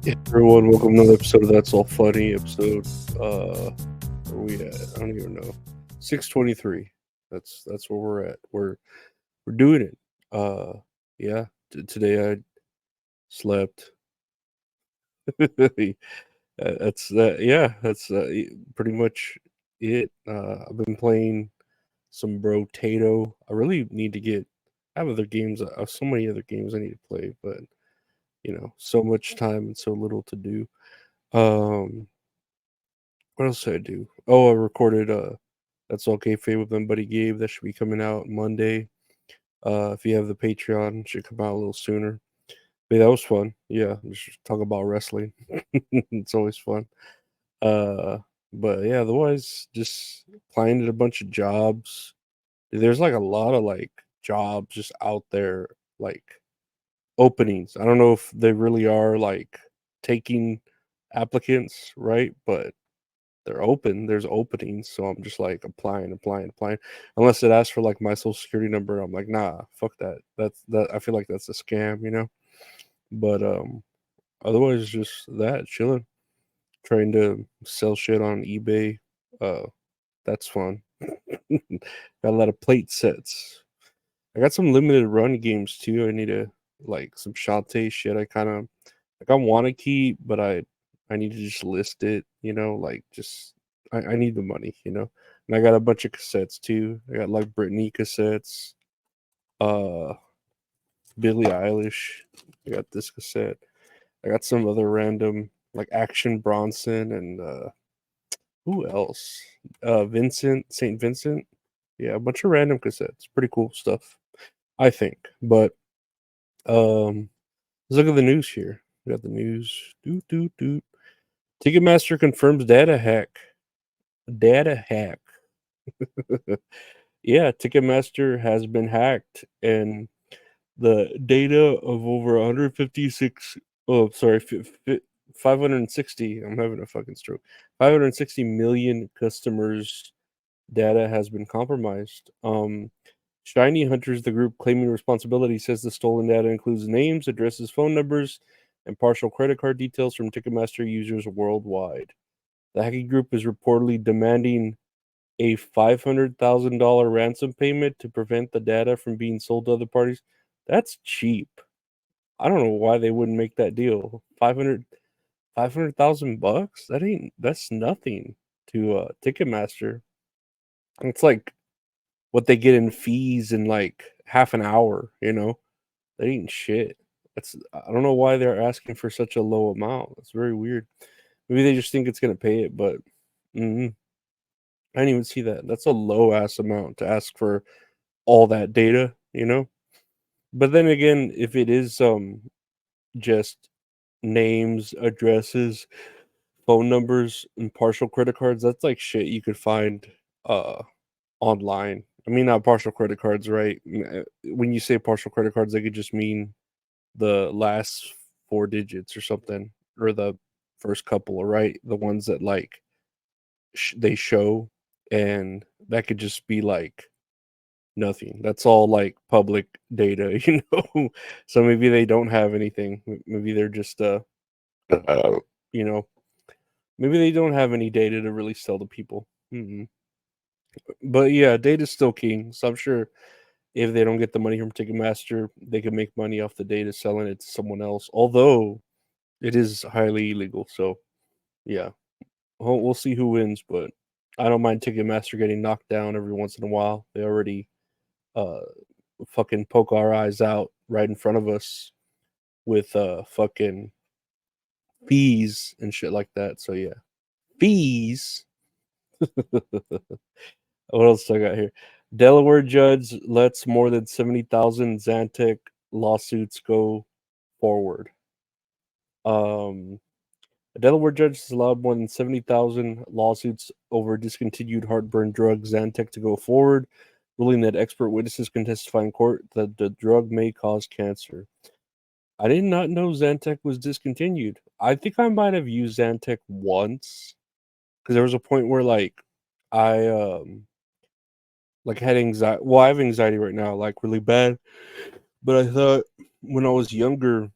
Yeah, everyone, welcome to another episode of That's All Funny. Episode, where we at? I don't even know. 623. That's where we're at. We're doing it. Yeah. Today I slept. That's that. Yeah, that's pretty much it. I've been playing some Brotato. I really need to get. I have other games. I have so many other games I need to play, but so much time and so little to do. Um, What else did I do? Oh, I recorded That's Okay Fade with my buddy Gabe. That should be coming out Monday. If you have the Patreon, it should come out a little sooner. But that was fun. Yeah, just talk about wrestling. It's always fun. Uh but yeah, otherwise just applying to a bunch of jobs. There's like a lot of like jobs just out there, like openings. I don't know if they really are like taking applicants, right? But they're open. There's openings, so I'm just like applying. Unless it asks for like my social security number, I'm like, nah, fuck that. That I feel like that's a scam. But otherwise, just that chilling, trying to sell shit on eBay. Uh, that's fun. Got a lot of plate sets. I got some limited run games too. I need to like some Shantae shit. I kind of like I want to keep, but I need to just list it. Like just I need the money. And I got a bunch of cassettes too. I got like Britney cassettes, uh, Billie Eilish. I got this cassette. I got some other random like Action Bronson and who else? Saint Vincent. Yeah, a bunch of random cassettes. Pretty cool stuff, I think. But let's look at the news here. We got the news. Doot doot doot. Ticketmaster confirms data hack. Data hack. Yeah, Ticketmaster has been hacked, and the data of over 156. Oh, sorry, 560. I'm having a fucking stroke. 560 million customers' data has been compromised. Shiny Hunters, the group claiming responsibility, says the stolen data includes names, addresses, phone numbers, and partial credit card details from Ticketmaster users worldwide. The hacking group is reportedly demanding a $500,000 ransom payment to prevent the data from being sold to other parties. That's cheap. I don't know why they wouldn't make that deal. 500,000 bucks? That's nothing to Ticketmaster. It's like what they get in fees in like half an hour. That ain't shit. I don't know why they're asking for such a low amount. It's very weird. Maybe they just think it's gonna pay it, but mm, I didn't even see that. That's a low ass amount to ask for all that data. But then again, if it is just names, addresses, phone numbers, and partial credit cards, that's like shit you could find uh online. I mean, not partial credit cards, right? When you say partial credit cards, they could just mean the last four digits or something, or the first couple, right? The ones that like they show, and that could just be like nothing. That's all like public data, So maybe they don't have anything. Maybe they're just uh, you know, maybe they don't have any data to really sell to people. But yeah, data's still king. So I'm sure if they don't get the money from Ticketmaster, they can make money off the data selling it to someone else. Although it is highly illegal. So yeah, we'll see who wins. But I don't mind Ticketmaster getting knocked down every once in a while. They already uh fucking poke our eyes out right in front of us with fucking fees and shit like that. So yeah, fees. What else do I got here? Delaware judge lets more than 70,000 Zantac lawsuits go forward. Um, a Delaware judge has allowed more than 70,000 lawsuits over discontinued heartburn drug Zantac to go forward, ruling that expert witnesses can testify in court that the drug may cause cancer. I did not know Zantac was discontinued. I think I might have used Zantac once because there was a point where I like had anxiety. Well, I have anxiety right now, like really bad. But I thought when I was younger,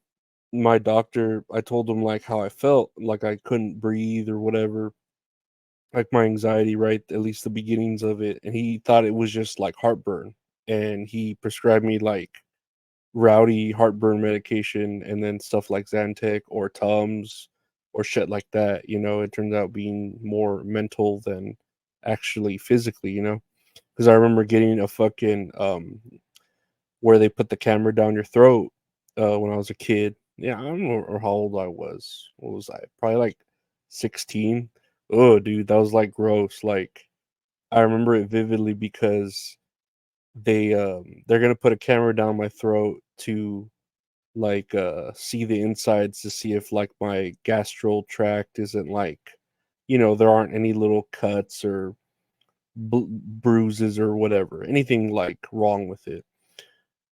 my doctor, I told him like how I felt, like I couldn't breathe or whatever, like my anxiety, right? At least the beginnings of it, and he thought it was just like heartburn, and he prescribed me like rowdy heartburn medication and then stuff like Zantac or Tums or shit like that. It turns out being more mental than actually physically. Because I remember getting a fucking where they put the camera down your throat when I was a kid. Yeah, I don't know or how old I was. What was I? Probably like 16. Oh, dude, that was like gross. Like I remember it vividly because they're gonna put a camera down my throat to like see the insides to see if like my gastral tract isn't like there aren't any little cuts or bruises or whatever, anything like wrong with it.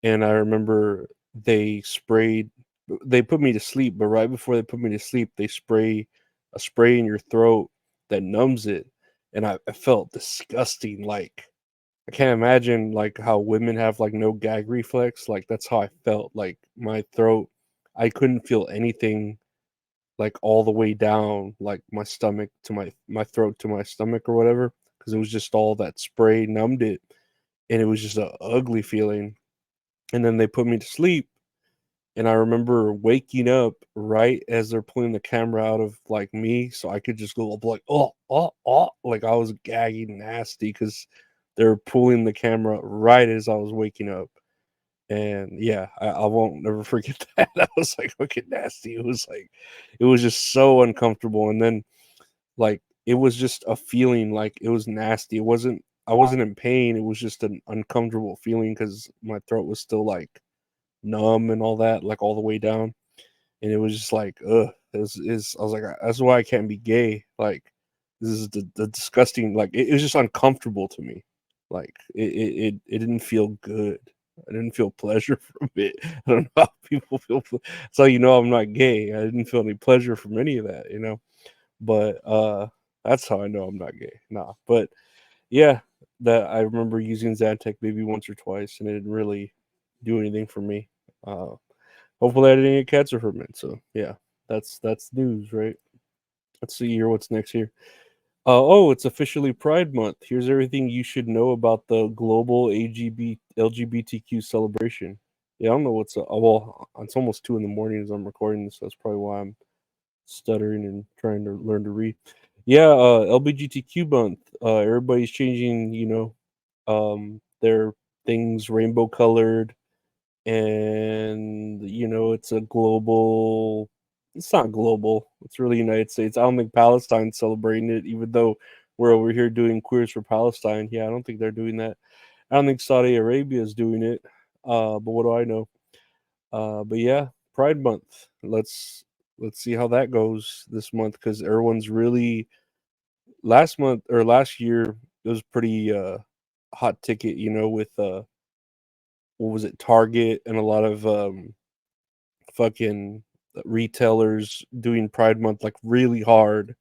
And I remember they put me to sleep, but right before they put me to sleep, they spray a spray in your throat that numbs it. And I felt disgusting. Like, I can't imagine like how women have like no gag reflex. Like, that's how I felt. Like, my throat, I couldn't feel anything like all the way down, like my stomach to my throat to my stomach or whatever, because it was just all that spray numbed it, and it was just a ugly feeling. And then they put me to sleep, and I remember waking up right as they're pulling the camera out of like me, so I could just go up like, oh, like I was gagging nasty because they're pulling the camera right as I was waking up. And yeah, I won't never forget that. That was like fucking nasty. It was just so uncomfortable. And then like it was just a feeling, like it was nasty. I wasn't in pain. It was just an uncomfortable feeling because my throat was still like numb and all that, like all the way down. And it was just like, ugh. I was like, that's why I can't be gay. Like, this is the disgusting. Like, it was just uncomfortable to me. Like, it didn't feel good. I didn't feel pleasure from it. I don't know how people feel. That's how you know I'm not gay. I didn't feel any pleasure from any of that. But that's how I know I'm not gay. Nah, but yeah, that I remember using Zantac maybe once or twice, and it didn't really do anything for me. Uh, Hopefully, I didn't get cancer from it. So yeah, that's news, right? Let's see here. What's next here? Oh, it's officially Pride Month. Here's everything you should know about the global LGBTQ celebration. Yeah, I don't know what's well. It's almost 2 in the morning as I'm recording this. So that's probably why I'm stuttering and trying to learn to read. Yeah, LGBTQ month. Everybody's changing. Their things rainbow colored, and it's a global. It's not global. It's really United States. I don't think Palestine's celebrating it, even though we're over here doing queers for Palestine. Yeah, I don't think they're doing that. I don't think Saudi Arabia is doing it. But what do I know? But yeah, Pride Month. Let's see how that goes this month because everyone's really last month or last year it was pretty hot ticket. With what was it, Target and a lot of fucking retailers doing Pride Month like really hard,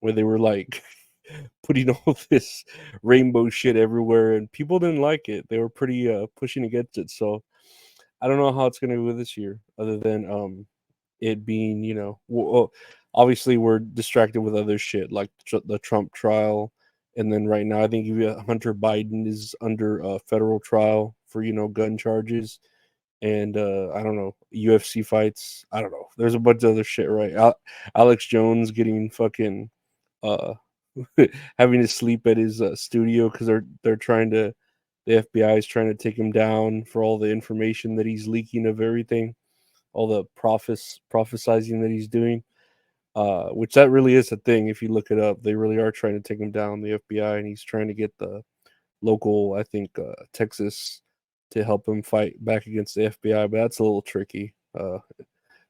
where they were like putting all this rainbow shit everywhere, and people didn't like it. They were pretty pushing against it. So I don't know how it's gonna go this year, other than it being well, obviously we're distracted with other shit like the Trump trial, and then right now I think Hunter Biden is under a federal trial for gun charges, and I don't know, UFC fights. I don't know. There's a bunch of other shit, right? Alex Jones getting fucking uh having to sleep at his studio because they're trying to the FBI is trying to take him down for all the information that he's leaking of everything, all the prophesizing that he's doing. Which that really is a thing. If you look it up, they really are trying to take him down, the FBI, and he's trying to get the local, I think, Texas, to help him fight back against the FBI. But that's a little tricky.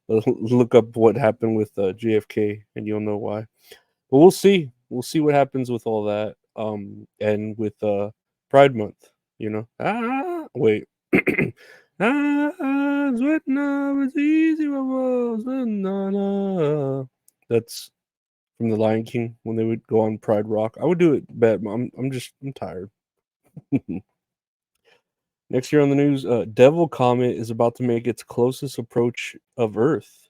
Look up what happened with JFK, and you'll know why. But we'll see. We'll see what happens with all that. And with Pride Month, wait. Sweating up, it's easy, sweating on. That's from the Lion King when they would go on Pride Rock. I would do it, but I'm tired. Next year on the news, Devil Comet is about to make its closest approach of Earth.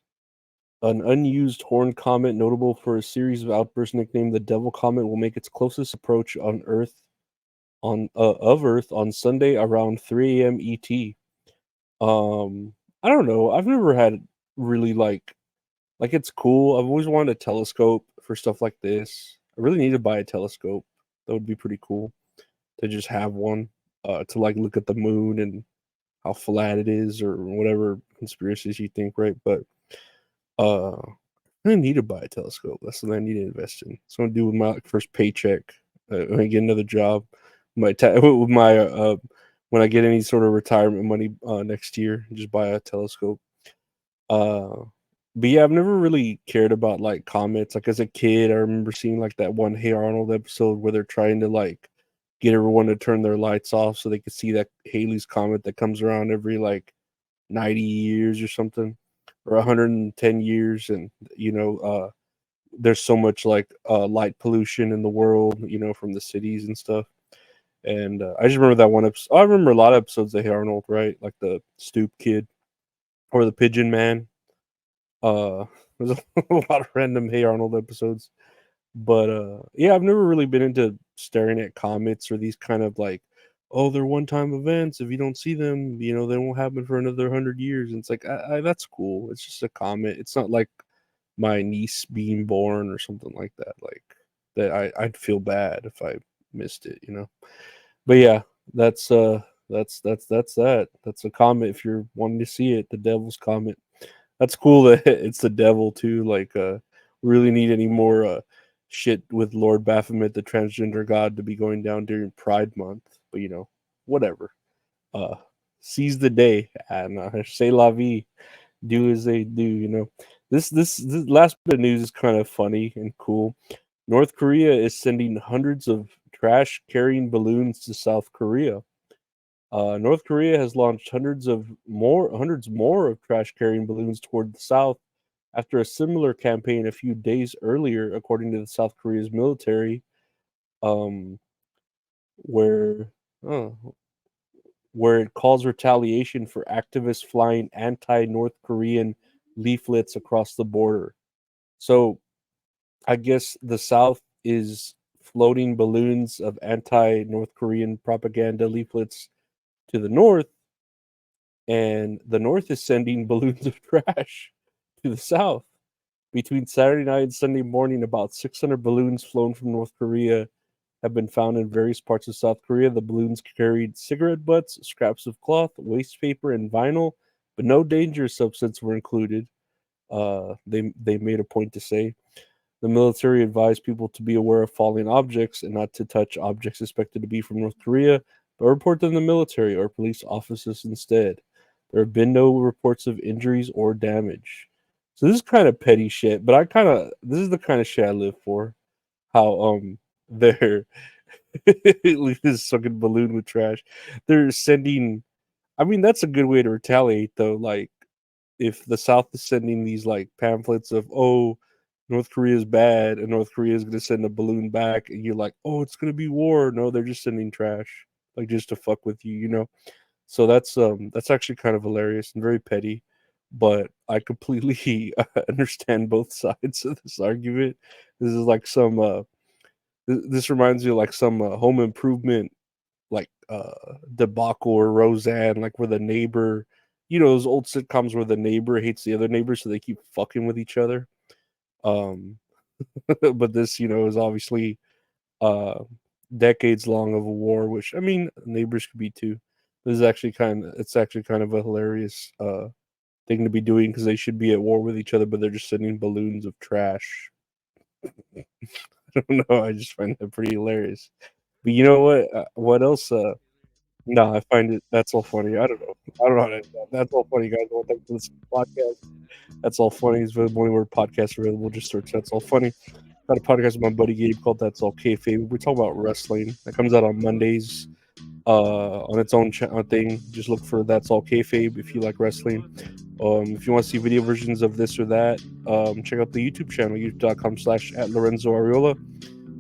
An unused horned comet notable for a series of outbursts nicknamed the Devil Comet will make its closest approach on Earth of Earth on Sunday around 3 a.m. ET. I don't know. I've never had really like it's cool. I've always wanted a telescope for stuff like this. I really need to buy a telescope. That would be pretty cool to just have one to like look at the moon and how flat it is or whatever conspiracies you think, right? But I really need to buy a telescope. That's something I need to invest in. So I'm gonna do with my like, first paycheck when I get another job. With my when I get any sort of retirement money next year, just buy a telescope. Uh, but yeah, I've never really cared about like comets. Like as a kid, I remember seeing like that one Hey Arnold episode where they're trying to like get everyone to turn their lights off so they could see that Haley's comet that comes around every like 90 years or something, or 110 years, and there's so much like light pollution in the world, from the cities and stuff. And I just remember that one episode. I remember a lot of episodes of Hey Arnold, right? Like the Stoop Kid or the Pigeon Man. There's a lot of random Hey Arnold episodes. But yeah, I've never really been into staring at comets or these kind of like, oh, they're one-time events. If you don't see them, they won't happen for another 100 years. And it's like, that's cool. It's just a comet. It's not like my niece being born or something like that. Like that, I'd feel bad if I missed it. But yeah, that's that. That's a comet. If you're wanting to see it, the Devil's Comet. That's cool that it's the devil too. Like, really need any more shit with Lord Baphomet, the transgender god, to be going down during Pride Month. But whatever. Uh, seize the day and say la vie. Do as they do. This last bit of news is kind of funny and cool. North Korea is sending hundreds of trash carrying balloons to South Korea. North Korea has launched hundreds more of trash carrying balloons toward the south after a similar campaign a few days earlier, according to the South Korea's military, um, where uh, where it calls retaliation for activists flying anti-North Korean leaflets across the border. So I guess the South is floating balloons of anti-North Korean propaganda leaflets to the North, and the North is sending balloons of trash to the South. Between Saturday night and Sunday morning, about 600 balloons flown from North Korea have been found in various parts of South Korea. The balloons carried cigarette butts, scraps of cloth, waste paper, and vinyl, but no dangerous substance were included. They made a point to say. The military advised people to be aware of falling objects and not to touch objects suspected to be from North Korea, but report them to the military or police offices instead. There have been no reports of injuries or damage. So this is kind of petty shit, but this is the kind of shit I live for. How they're this sucking balloon with trash. They're sending. I mean, that's a good way to retaliate, though. Like, if the South is sending these like pamphlets of, oh, North Korea is bad and North Korea is going to send a balloon back, and you're like, oh, it's going to be war. No, they're just sending trash, like just to fuck with you. So that's actually kind of hilarious and very petty, but I completely understand both sides of this argument. This is like some this reminds me of like some home improvement like debacle or Roseanne, like where the neighbor, those old sitcoms where the neighbor hates the other neighbor, so they keep fucking with each other. Um, but this, is obviously uh decades long of a war, which I mean neighbors could be too. This is actually it's actually kind of a hilarious thing to be doing because they should be at war with each other, but they're just sending balloons of trash. I don't know. I just find that pretty hilarious. But you know what? What else? No, I find it that's all funny. I don't know. I don't know how to end that. That's all funny, guys. Well, thanks for this podcast. That's all funny. Is the only word podcast available. Just search That's All Funny. Got a podcast with my buddy Gabe called That's All Kayfabe. We talk about wrestling. That comes out on Mondays. On its own thing. Just look for That's All Kayfabe if you like wrestling. If you want to see video versions of this or that, check out the YouTube channel, youtube.com/@Lorenzo Ariola.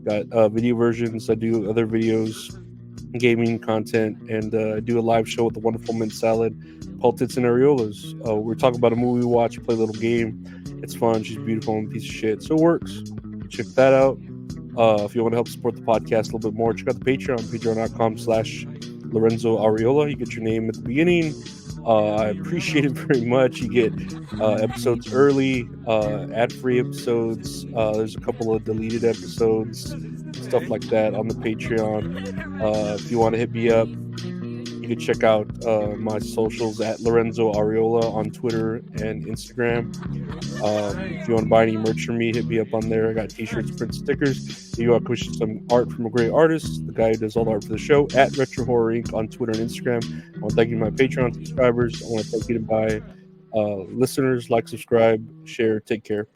Got video versions. I do other videos, gaming content, and I do a live show with the Wonderful Mint Salad, Paul Tits and Areolas. We're talking about a movie we watch, play a little game, It's fun. She's beautiful and a piece of shit. So it works. Check that out. If you want to help support the podcast a little bit more, check out the Patreon, patreon.com/Lorenzo Ariola. You get your name at the beginning. I appreciate it very much. You get episodes early, ad-free episodes. There's a couple of deleted episodes and stuff like that on the Patreon. If you want to hit me up, you can check out my socials at Lorenzo Ariola on Twitter and Instagram. If you want to buy any merch from me, hit me up on there. I got t-shirts, print stickers. If you want to commission some art from a great artist, the guy who does all the art for the show, at Retro Horror Inc. on Twitter and Instagram. I want to thank you to my Patreon subscribers. I want to thank you to my listeners. Like, subscribe, share, take care. Bye.